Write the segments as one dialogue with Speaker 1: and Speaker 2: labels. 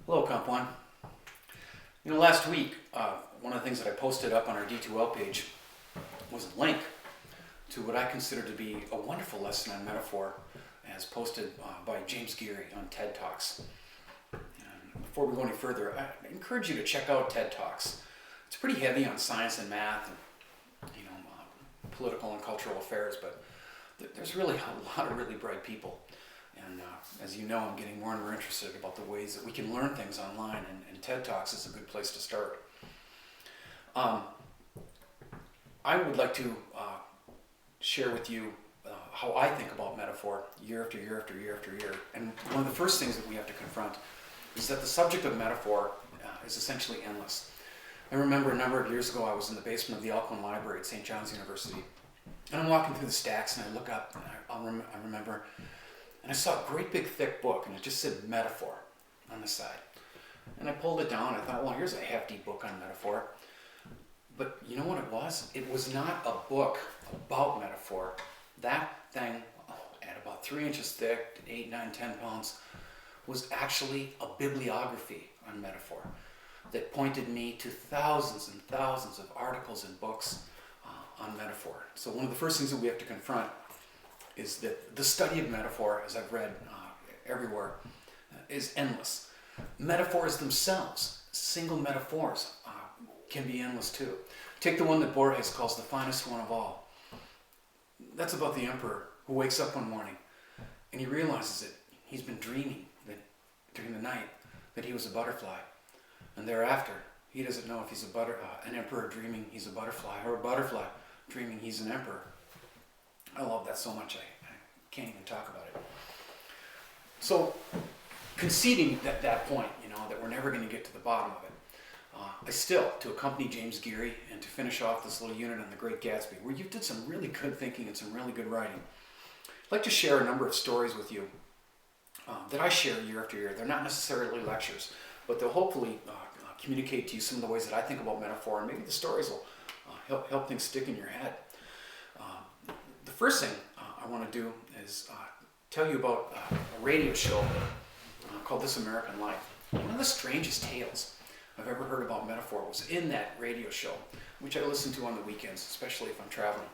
Speaker 1: Hello, Comp One. Last week, one of the things that I posted up on our D2L page was a link to what I consider to be a wonderful lesson on metaphor, as posted by James Geary on TED Talks. And before we go any further, I encourage you to check out TED Talks. It's pretty heavy on science and math, and political and cultural affairs, but there's really a lot of really bright people. And as you know, I'm getting more and more interested about the ways that we can learn things online, and TED Talks is a good place to start. I would like to share with you how I think about metaphor year after year after year after year. And one of the first things that we have to confront is that the subject of metaphor is essentially endless. I remember a number of years ago, I was in the basement of the Alcuin Library at St. John's University. And I'm walking through the stacks, and I look up, and I remember, and I saw a great big thick book, and it just said metaphor on the side. And I pulled it down, and I thought, well, here's a hefty book on metaphor. But you know what it was? It was not a book about metaphor. That thing, at about 3 inches thick, 8, 9, 10 pounds, was actually a bibliography on metaphor that pointed me to thousands and thousands of articles and books on metaphor. So one of the first things that we have to confront is that the study of metaphor, as I've read everywhere, is endless. Metaphors themselves, single metaphors, can be endless too. Take the one that Borges calls the finest one of all. That's about the emperor who wakes up one morning and he realizes that he's been dreaming that during the night that he was a butterfly. And thereafter, he doesn't know if he's an emperor dreaming he's a butterfly, or a butterfly dreaming he's an emperor. I love that so much I can't even talk about it. So, conceding that point, that we're never going to get to the bottom of it, I still, to accompany James Geary and to finish off this little unit on The Great Gatsby, where you did some really good thinking and some really good writing, I'd like to share a number of stories with you that I share year after year. They're not necessarily lectures, but they'll hopefully communicate to you some of the ways that I think about metaphor, and maybe the stories will help things stick in your head. The first thing I want to do is tell you about a radio show called This American Life. One of the strangest tales I've ever heard about metaphor was in that radio show, which I listen to on the weekends, especially if I'm traveling.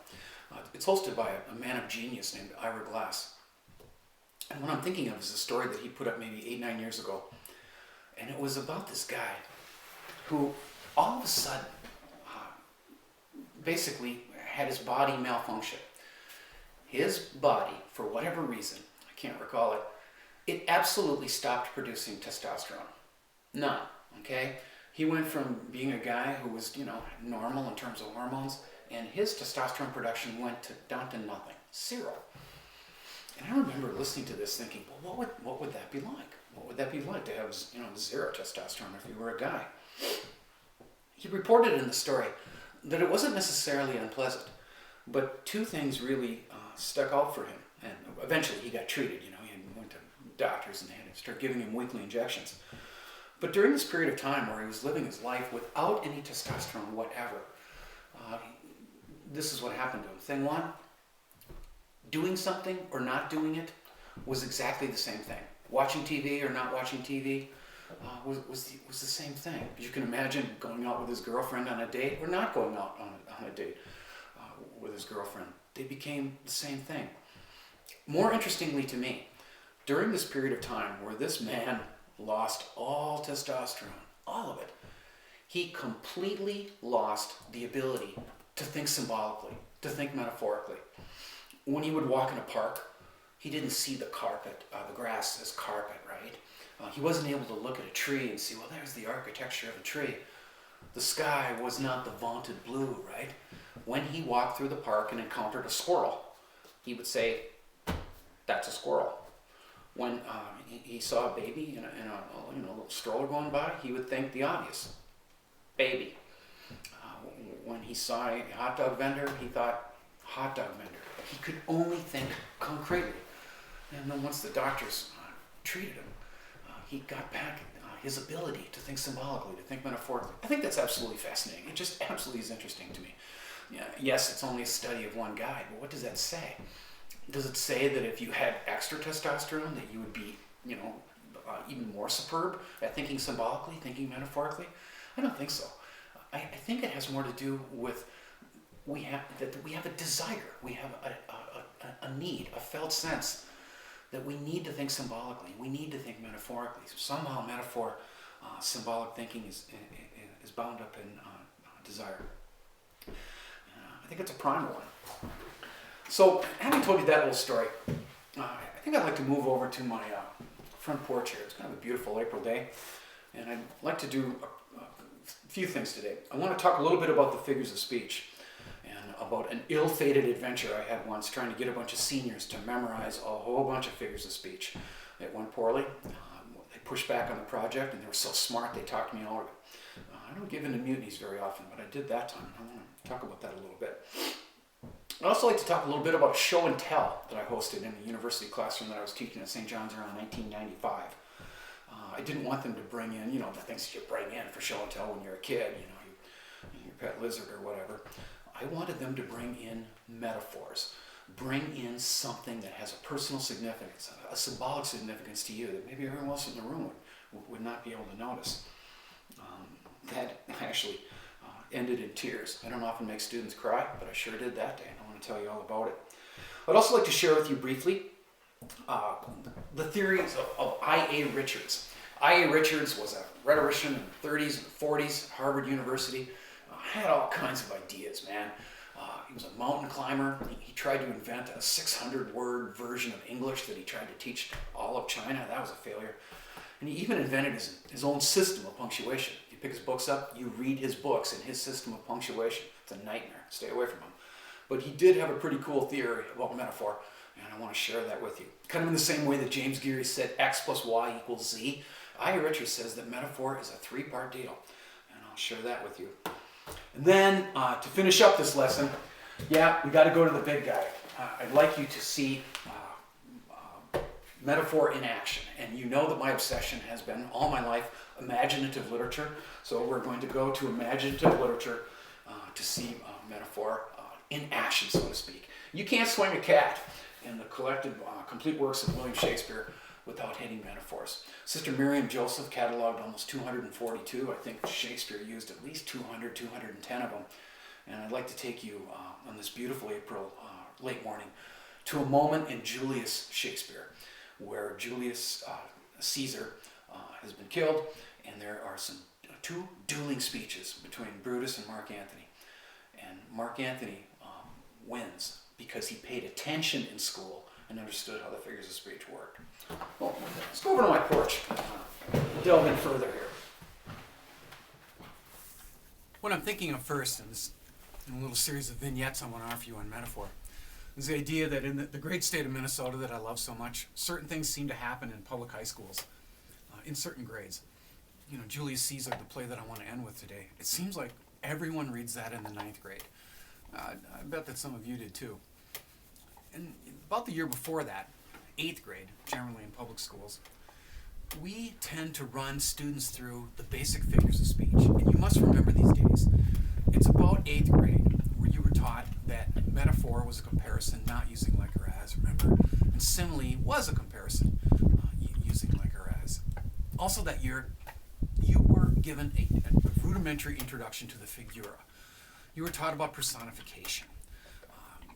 Speaker 1: It's hosted by a man of genius named Ira Glass. And what I'm thinking of is a story that he put up maybe 8, 9 years ago. And it was about this guy who all of a sudden basically had his body malfunction. His body, for whatever reason, I can't recall it, it absolutely stopped producing testosterone. None, okay? He went from being a guy who was, normal in terms of hormones, and his testosterone production went down to nothing, 0. And I remember listening to this thinking, well, what would that be like? What would that be like to have, 0 testosterone if you were a guy? He reported in the story that it wasn't necessarily unpleasant, but 2 things really stuck out for him. And eventually he got treated, he went to doctors and they had to start giving him weekly injections. But during this period of time where he was living his life without any testosterone whatever, this is what happened to him. Thing 1, doing something or not doing it was exactly the same thing. Watching TV or not watching TV was the same thing. You can imagine going out with his girlfriend on a date or not going out on a date with his girlfriend. They became the same thing. More interestingly to me, during this period of time where this man lost all testosterone, all of it, he completely lost the ability to think symbolically, to think metaphorically. When he would walk in a park, he didn't see the grass as carpet, right? He wasn't able to look at a tree and see, well, there's the architecture of a tree. The sky was not the vaunted blue, right? When he walked through the park and encountered a squirrel, he would say, that's a squirrel. When he saw a baby in a little stroller going by, he would think the obvious, baby. When he saw a hot dog vendor, he thought, hot dog vendor. He could only think concretely. And then once the doctors treated him, he got back his ability to think symbolically, to think metaphorically. I think that's absolutely fascinating. It just absolutely is interesting to me. Yeah, yes, it's only a study of one guy, but what does that say? Does it say that if you had extra testosterone that you would be, even more superb at thinking symbolically, thinking metaphorically? I don't think so. I think it has more to do with we have a desire, we have a need, a felt sense that we need to think symbolically, we need to think metaphorically. So somehow metaphor, symbolic thinking is bound up in desire. I think it's a primal one. So, having told you that little story, I think I'd like to move over to my front porch here. It's kind of a beautiful April day, and I'd like to do a few things today. I want to talk a little bit about the figures of speech and about an ill-fated adventure I had once trying to get a bunch of seniors to memorize a whole bunch of figures of speech. It went poorly. They pushed back on the project, and they were so smart they talked me all over. I don't give in to mutinies very often, but I did that time. I want to talk about that a little bit. I'd also like to talk a little bit about show and tell that I hosted in the university classroom that I was teaching at St. John's around 1995. I didn't want them to bring in, the things that you bring in for show and tell when you're a kid, your pet lizard or whatever. I wanted them to bring in metaphors, bring in something that has a personal significance, a symbolic significance to you that maybe everyone else in the room would not be able to notice. That actually ended in tears. I don't often make students cry, but I sure did that day, and I want to tell you all about it. I'd also like to share with you briefly the theories of I.A. Richards. I.A. Richards was a rhetorician in the 30s and 40s at Harvard University. Had all kinds of ideas, man. He was a mountain climber. He tried to invent a 600-word version of English that he tried to teach to all of China. That was a failure. And he even invented his own system of punctuation. You pick his books up, you read his books and his system of punctuation. It's a nightmare. Stay away from him. But he did have a pretty cool theory about metaphor, and I want to share that with you. Kind of in the same way that James Geary said X plus Y equals Z, I.A. Richards says that metaphor is a three-part deal, and I'll share that with you. And then, to finish up this lesson, we got to go to the big guy. I'd like you to see metaphor in action. And you know that my obsession has been, all my life, imaginative literature. So we're going to go to imaginative literature to see metaphor in action, so to speak. You can't swing a cat in the collected, complete works of William Shakespeare without hitting metaphors. Sister Miriam Joseph cataloged almost 242. I think Shakespeare used at least 200, 210 of them. And I'd like to take you on this beautiful April late morning to a moment in Julius Shakespeare, where Julius Caesar has been killed, and there are two dueling speeches between Brutus and Mark Antony. And Mark Antony wins because he paid attention in school and understood how the figures of speech worked. Well, let's go over to my porch and delve in further here. What I'm thinking of first in a little series of vignettes I want to offer you on metaphor is the idea that in the great state of Minnesota that I love so much, certain things seem to happen in public high schools, in certain grades. Julius Caesar, the play that I want to end with today, it seems like everyone reads that in the 9th grade. I bet that some of you did too. And about the year before that, 8th grade, generally in public schools, we tend to run students through the basic figures of speech. And you must remember these days, it's about 8th grade where you were taught that metaphor was a comparison, not using like or as, remember? And simile was a comparison, using like or as. Also that year, you were given a rudimentary introduction to the figura. You were taught about personification,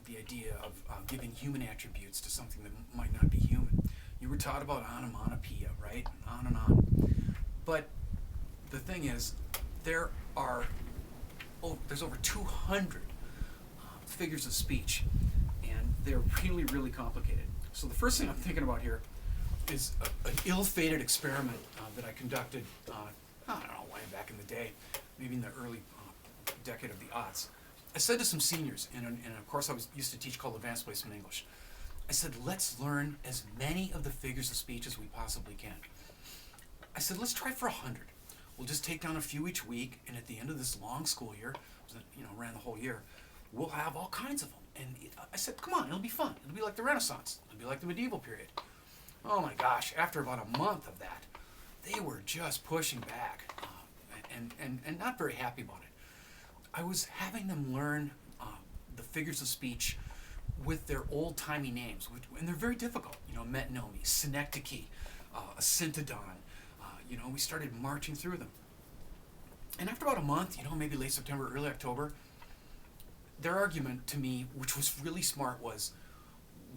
Speaker 1: the idea of giving human attributes to something that might not be human. You were taught about onomatopoeia, right? On and on. But the thing is, there's over 200 figures of speech, and they're really, really complicated. So the first thing I'm thinking about here is an ill-fated experiment that I conducted, I don't know, way back in the day, maybe in the early decade of the aughts. I said to some seniors in a course I used to teach called Advanced Placement English, I said, let's learn as many of the figures of speech as we possibly can. I said, let's try for 100. We'll just take down a few each week, and at the end of this long school year, ran the whole year, we'll have all kinds of them. And I said, come on, it'll be fun. It'll be like the Renaissance. It'll be like the medieval period. Oh my gosh, after about a month of that, they were just pushing back and not very happy about it. I was having them learn the figures of speech with their old-timey names, and they're very difficult. Metnomy, synecdoche, a Syntodon. We started marching through them. And after about a month, maybe late September, early October, their argument to me, which was really smart, was,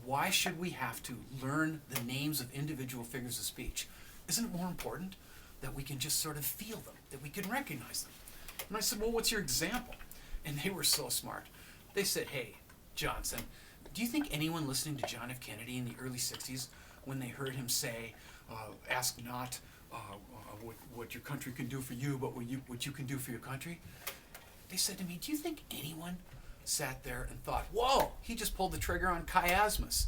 Speaker 1: why should we have to learn the names of individual figures of speech? Isn't it more important that we can just sort of feel them, that we can recognize them? And I said, well, what's your example? And they were so smart. They said, hey, Johnson, do you think anyone listening to John F. Kennedy in the early 60s, when they heard him say, ask not what your country can do for you, but what you can do for your country? They said to me, do you think anyone sat there and thought, whoa, he just pulled the trigger on chiasmus?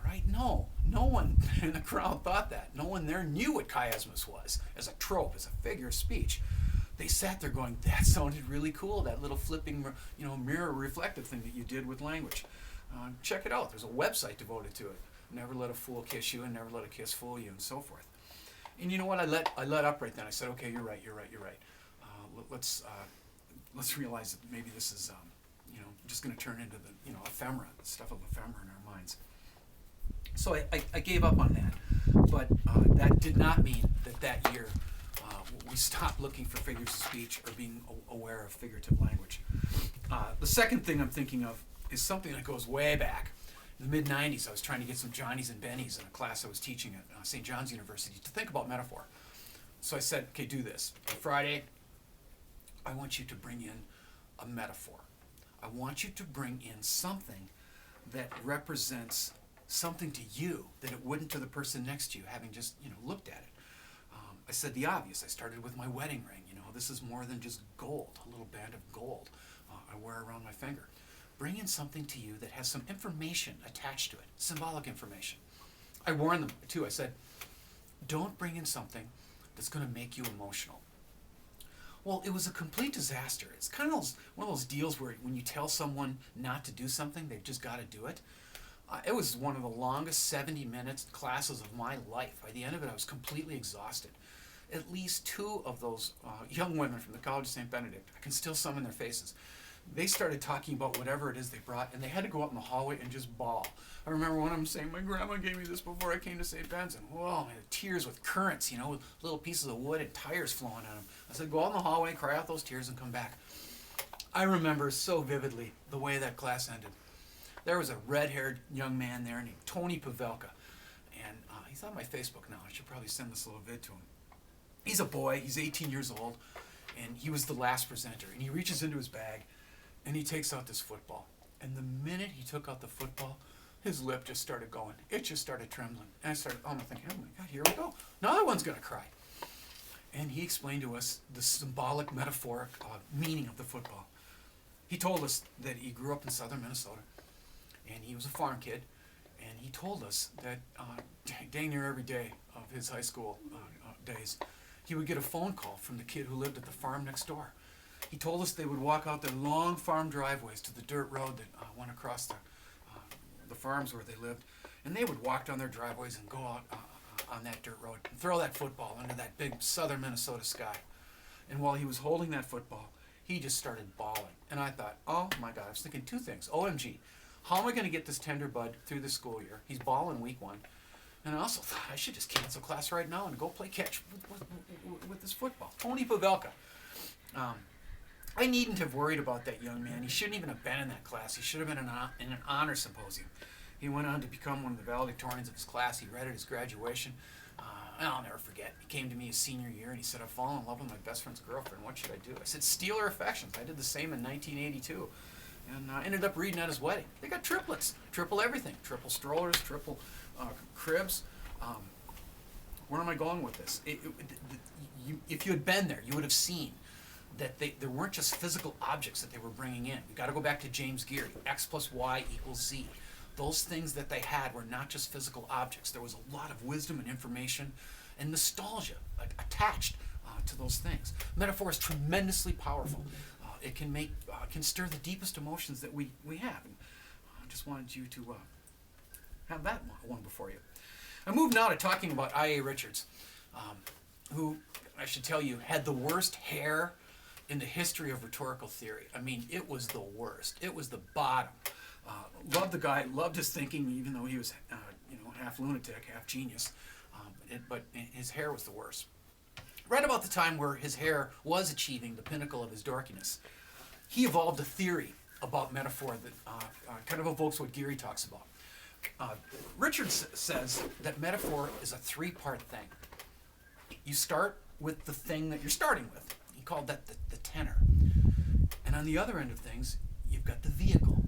Speaker 1: Right? No one in the crowd thought that. No one there knew what chiasmus was as a trope, as a figure of speech. They sat there going, that sounded really cool, that little flipping, mirror reflective thing that you did with language. Check it out. There's a website devoted to it. Never let a fool kiss you and never let a kiss fool you, and so forth. And you know what? I let up right then. I said, okay, you're right. Let's realize that maybe this is just going to turn into the ephemera, the stuff of ephemera in our minds. So I gave up on that, but that did not mean that year we stopped looking for figures of speech or being aware of figurative language. The second thing I'm thinking of is something that goes way back. In the mid-'90s, I was trying to get some Johnnies and Bennies in a class I was teaching at St. John's University to think about metaphor. So I said, okay, do this. On Friday, I want you to bring in a metaphor. I want you to bring in something that represents something to you that it wouldn't to the person next to you, having just looked at it. I said the obvious. I started with my wedding ring. This is more than just gold, a little band of gold I wear around my finger. Bring in something to you that has some information attached to it, symbolic information. I warned them too. I said, don't bring in something that's going to make you emotional. Well, it was a complete disaster. It's kind of one of those deals where when you tell someone not to do something, they've just got to do it. It was one of the longest 70 minutes classes of my life. By the end of it, I was completely exhausted. At least two of those young women from the College of St. Benedict, I can still summon their faces. They started talking about whatever it is they brought, and they had to go out in the hallway and just bawl. I remember one of them saying, my grandma gave me this before I came to St. Ben's, and whoa, man, tears with currents, with little pieces of wood and tires flowing on them. I said, go out in the hallway, cry out those tears, and come back. I remember so vividly the way that class ended. There was a red-haired young man there named Tony Pavelka, and he's on my Facebook now. I should probably send this little vid to him. He's a boy. He's 18 years old, and he was the last presenter. And he reaches into his bag, and he takes out this football. And the minute he took out the football, his lip just started going. It just started trembling. And I started thinking, oh my God, here we go. Another one's going to cry. And he explained to us the symbolic, metaphoric meaning of the football. He told us that he grew up in southern Minnesota, and he was a farm kid. And he told us that dang near every day of his high school days, he would get a phone call from the kid who lived at the farm next door. He told us they would walk out their long farm driveways to the dirt road that went across the farms where they lived, and they would walk down their driveways and go out on that dirt road and throw that football under that big southern Minnesota sky. And while he was holding that football, he just started bawling. And I thought, oh my God, I was thinking two things. OMG, how am I going to get this tender bud through the school year? He's bawling week one. And I also thought I should just cancel class right now and go play catch with this football. Tony Pavelka. I needn't have worried about that young man. He shouldn't even have been in that class. He should have been in an honor symposium. He went on to become one of the valedictorians of his class. He read at his graduation. I'll never forget. He came to me his senior year and he said, I've fallen in love with my best friend's girlfriend. What should I do? I said, steal her affections. I did the same in 1982. And I ended up reading at his wedding. They got triplets. Triple everything. Triple strollers, triple cribs. Where am I going with this? If you had been there, you would have seen that there weren't just physical objects that they were bringing in. You've got to go back to James Geary, X plus Y equals Z. Those things that they had were not just physical objects. There was a lot of wisdom and information and nostalgia attached to those things. Metaphor is tremendously powerful. It can stir the deepest emotions that we have. And I just wanted you to have that one before you. I move now to talking about I.A. Richards, who, I should tell you, had the worst hair in the history of rhetorical theory. I mean, it was the worst. It was the bottom. Loved the guy, loved his thinking, even though he was, half lunatic, half genius.
Speaker 2: but his hair was the worst. Right about the time where his hair was achieving the pinnacle of his dorkiness, he evolved a theory about metaphor that kind of evokes what Geary talks about. Richards says that metaphor is a three-part thing. You start with the thing that you're starting with. He called that the tenor. And on the other end of things, you've got the vehicle.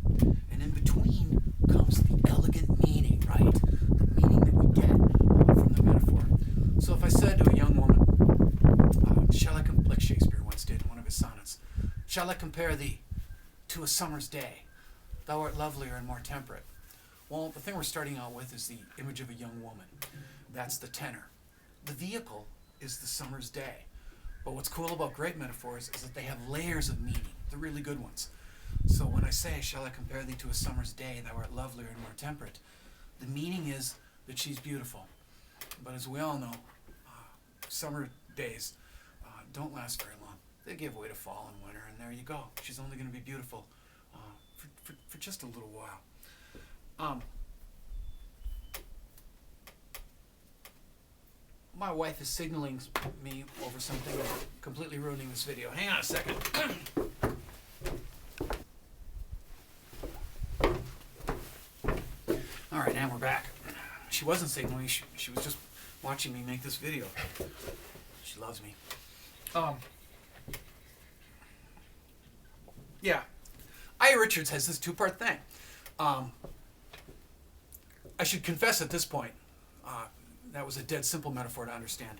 Speaker 2: And in between comes the elegant meaning, right? The meaning that we get from the metaphor. So if I said to a young woman, like Shakespeare once did in one of his sonnets, shall I compare thee to a summer's day? Thou art lovelier and more temperate. Well, the thing we're starting out with is the image of a young woman. That's the tenor. The vehicle is the summer's day. But what's cool about great metaphors is that they have layers of meaning, the really good ones. So when I say, shall I compare thee to a summer's day, thou art lovelier and more temperate, the meaning is that she's beautiful. But as we all know, summer days don't last very long. They give way to fall and winter, and there you go. She's only going to be beautiful for just a little while. My wife is signaling me over something and completely ruining this video. Hang on a second. All right, and we're back. She wasn't signaling. She was just watching me make this video. She loves me. Yeah. I. Richards has this two-part thing. I should confess at this point, that was a dead simple metaphor to understand.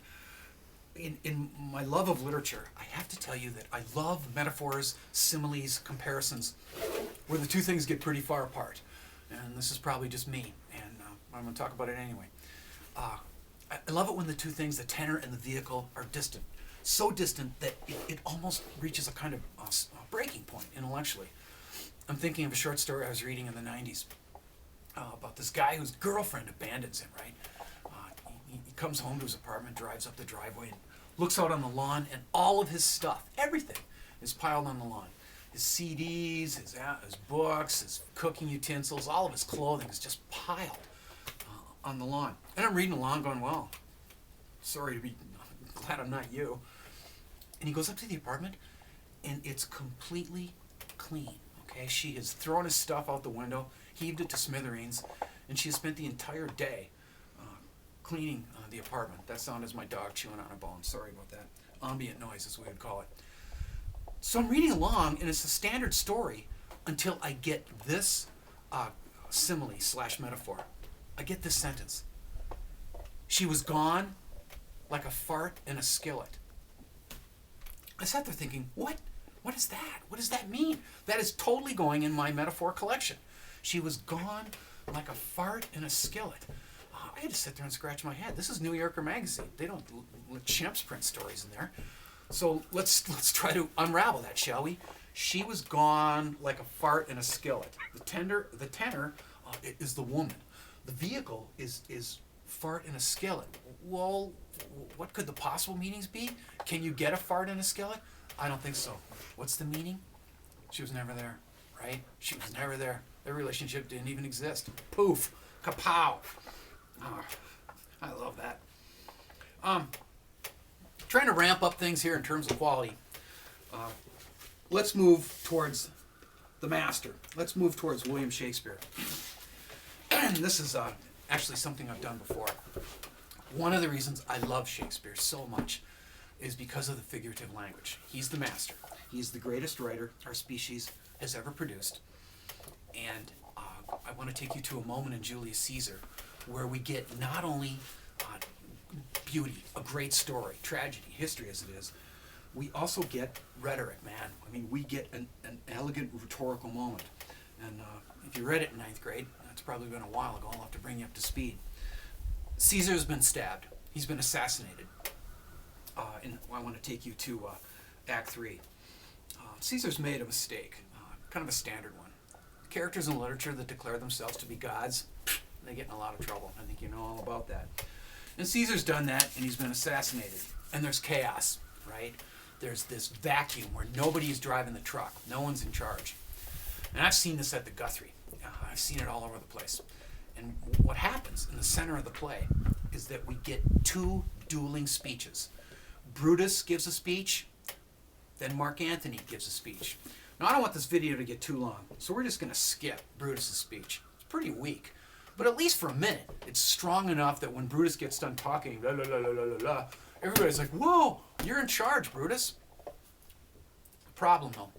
Speaker 2: In my love of literature, I have to tell you that I love metaphors, similes, comparisons, where the two things get pretty far apart. And this is probably just me, and I'm going to talk about it anyway. I love it when the two things, the tenor and the vehicle, are distant. So distant that it almost reaches a kind of breaking point intellectually. I'm thinking of a short story I was reading in the 90s about this guy whose girlfriend abandons him, right? He comes home to his apartment, drives up the driveway, and looks out on the lawn, and all of his stuff, everything, is piled on the lawn. His CDs, his books, his cooking utensils, all of his clothing is just piled on the lawn. And I'm reading along going, well, sorry to be glad I'm not you. And he goes up to the apartment, and it's completely clean, okay? She has thrown his stuff out the window, heaved it to smithereens, and she has spent the entire day cleaning the apartment. That sound is my dog chewing on a bone. Sorry about that. Ambient noise is what we would call it. So I'm reading along, and it's a standard story until I get this simile / metaphor. I get this sentence. She was gone like a fart in a skillet. I sat there thinking, what? What is that? What does that mean? That is totally going in my metaphor collection. She was gone like a fart in a skillet. I had to sit there and scratch my head. This is New Yorker magazine. They don't let chimps print stories in there. So let's try to unravel that, shall we? She was gone like a fart in a skillet. The tenor is the woman. The vehicle is fart in a skillet. Well, what could the possible meanings be? Can you get a fart in a skillet? I don't think so. What's the meaning? She was never there, right? She was never there. Their relationship didn't even exist. Poof. Kapow. Oh, I love that. Trying to ramp up things here in terms of quality. Let's move towards the master. Let's move towards William Shakespeare. And this is actually something I've done before. One of the reasons I love Shakespeare so much is because of the figurative language. He's the master. He's the greatest writer our species has ever produced. And I want to take you to a moment in Julius Caesar where we get not only beauty, a great story, tragedy, history as it is, we also get rhetoric, man. I mean, we get an elegant rhetorical moment. And if you read it in 9th grade, that's probably been a while ago, I'll have to bring you up to speed. Caesar's been stabbed. He's been assassinated. And I want to take you to Act 3. Caesar's made a mistake, kind of a standard one. Characters in literature that declare themselves to be gods, they get in a lot of trouble. I think you know all about that. And Caesar's done that, and he's been assassinated. And there's chaos, right? There's this vacuum where nobody's driving the truck. No one's in charge. And I've seen this at the Guthrie. I've seen it all over the place. And what happens in the center of the play is that we get two dueling speeches. Brutus gives a speech, then Mark Antony gives a speech. Now, I don't want this video to get too long, so we're just going to skip Brutus's speech. It's pretty weak, but at least for a minute, it's strong enough that when Brutus gets done talking, la la la la la la, everybody's like, "Whoa, you're in charge, Brutus." Problem though,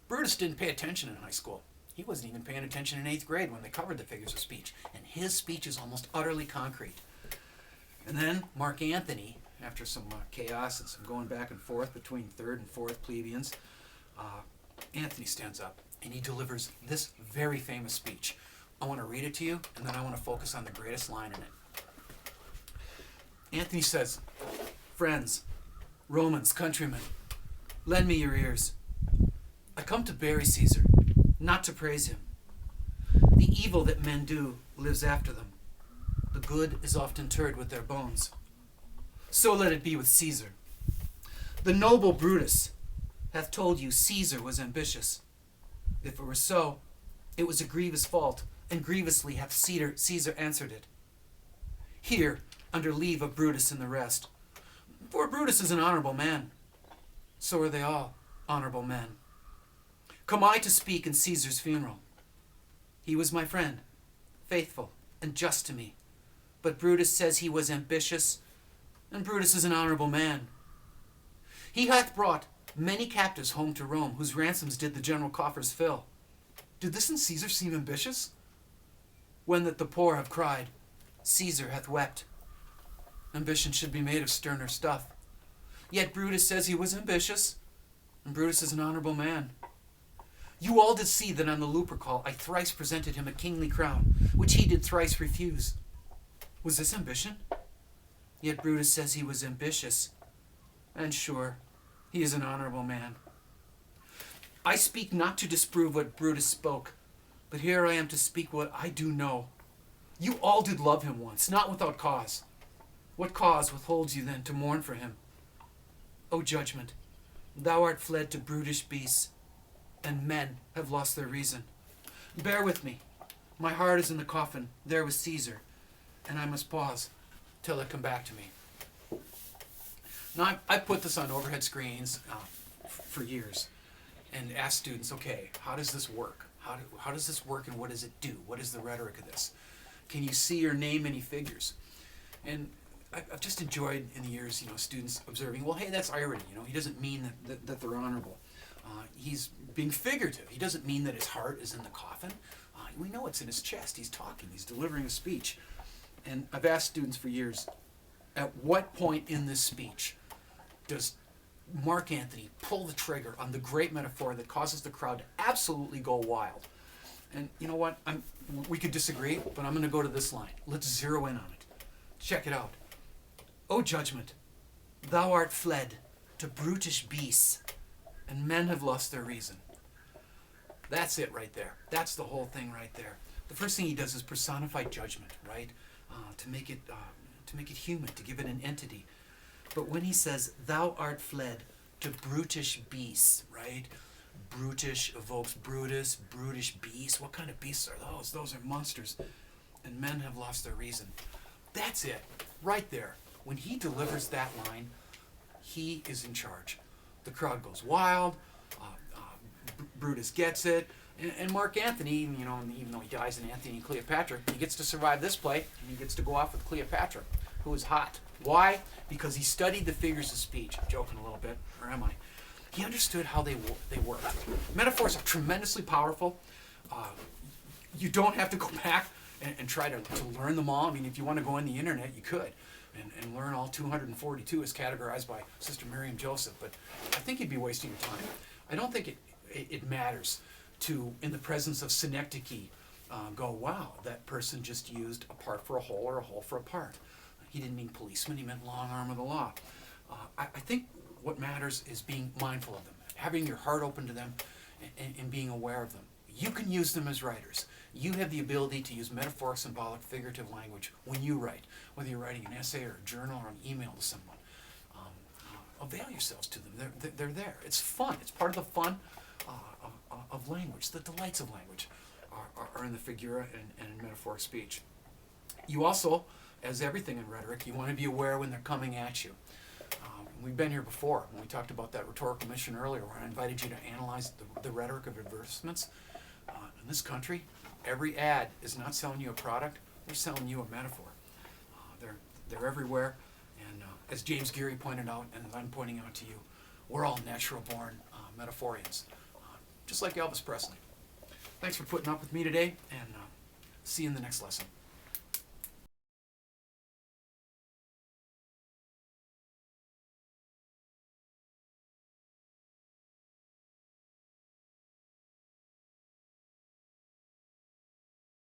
Speaker 2: Brutus didn't pay attention in high school. He wasn't even paying attention in 8th grade when they covered the figures of speech, and his speech is almost utterly concrete. And then Mark Antony, after some chaos and some going back and forth between 3rd and 4th plebeians, Antony stands up and he delivers this very famous speech. I want to read it to you, and then I want to focus on the greatest line in it. Antony says, "Friends, Romans, countrymen, lend me your ears. I come to bury Caesar, not to praise him. The evil that men do lives after them. The good is often interred with their bones. So let it be with Caesar. The noble Brutus hath told you Caesar was ambitious. If it were so, it was a grievous fault, and grievously hath Caesar answered it. Here, under leave of Brutus and the rest, for Brutus is an honorable man. So are they all honorable men. Come I to speak in Caesar's funeral. He was my friend, faithful and just to me. But Brutus says he was ambitious, and Brutus is an honorable man. He hath brought many captives home to Rome, whose ransoms did the general coffers fill. Did this in Caesar seem ambitious? When that the poor have cried, Caesar hath wept. Ambition should be made of sterner stuff. Yet Brutus says he was ambitious, and Brutus is an honorable man. You all did see that on the Lupercal I thrice presented him a kingly crown, which he did thrice refuse. Was this ambition? Yet Brutus says he was ambitious, and sure, he is an honorable man. I speak not to disprove what Brutus spoke, but here I am to speak what I do know. You all did love him once, not without cause. What cause withholds you then to mourn for him? O judgment, thou art fled to brutish beasts, and men have lost their reason. Bear with me. My heart is in the coffin, there with Caesar, and I must pause till it come back to me. Now, I put this on overhead screens for years and asked students, okay, how does this work? How does this work, and what does it do? What is the rhetoric of this? Can you see or name any figures? And I've just enjoyed in the years, students observing, well, hey, that's irony. He doesn't mean that they're honorable. He's being figurative. He doesn't mean that his heart is in the coffin. We know it's in his chest. He's talking. He's delivering a speech. And I've asked students for years, at what point in this speech does Mark Antony pull the trigger on the great metaphor that causes the crowd to absolutely go wild? And you know what? We could disagree, but I'm going to go to this line. Let's zero in on it. Check it out. O judgment, thou art fled to brutish beasts, and men have lost their reason. That's it right there. That's the whole thing right there. The first thing he does is personify judgment, right? To make it human, to give it an entity. But when he says, thou art fled to brutish beasts, right? Brutish evokes Brutus, brutish beasts. What kind of beasts are those? Those are monsters. And men have lost their reason. That's it, right there. When he delivers that line, he is in charge. The crowd goes wild. Brutus gets it. And Mark Antony, even though he dies in Antony and Cleopatra, he gets to survive this play, and he gets to go off with Cleopatra, who is hot. Why? Because he studied the figures of speech. I'm joking a little bit, or am I? He understood how they worked. Metaphors are tremendously powerful. You don't have to go back and try to learn them all. I mean, if you want to go on the internet, you could, and learn all 242 as categorized by Sister Miriam Joseph. But I think you'd be wasting your time. I don't think it matters to, in the presence of synecdoche, go, wow, that person just used a part for a whole or a whole for a part. He didn't mean policeman, he meant long arm of the law. I think what matters is being mindful of them, having your heart open to them, and being aware of them. You can use them as writers. You have the ability to use metaphoric, symbolic, figurative language when you write, whether you're writing an essay or a journal or an email to someone. Avail yourselves to them. They're there. It's fun. It's part of the fun of language. The delights of language are in the figura and in metaphoric speech. You also as everything in rhetoric, you want to be aware when they're coming at you. We've been here before when we talked about that rhetorical mission earlier, where I invited you to analyze the rhetoric of advertisements. In this country, every ad is not selling you a product; they're selling you a metaphor. They're everywhere, and as James Geary pointed out, and as I'm pointing out to you, we're all natural-born metaphorians, just like Elvis Presley. Thanks for putting up with me today, and see you in the next lesson.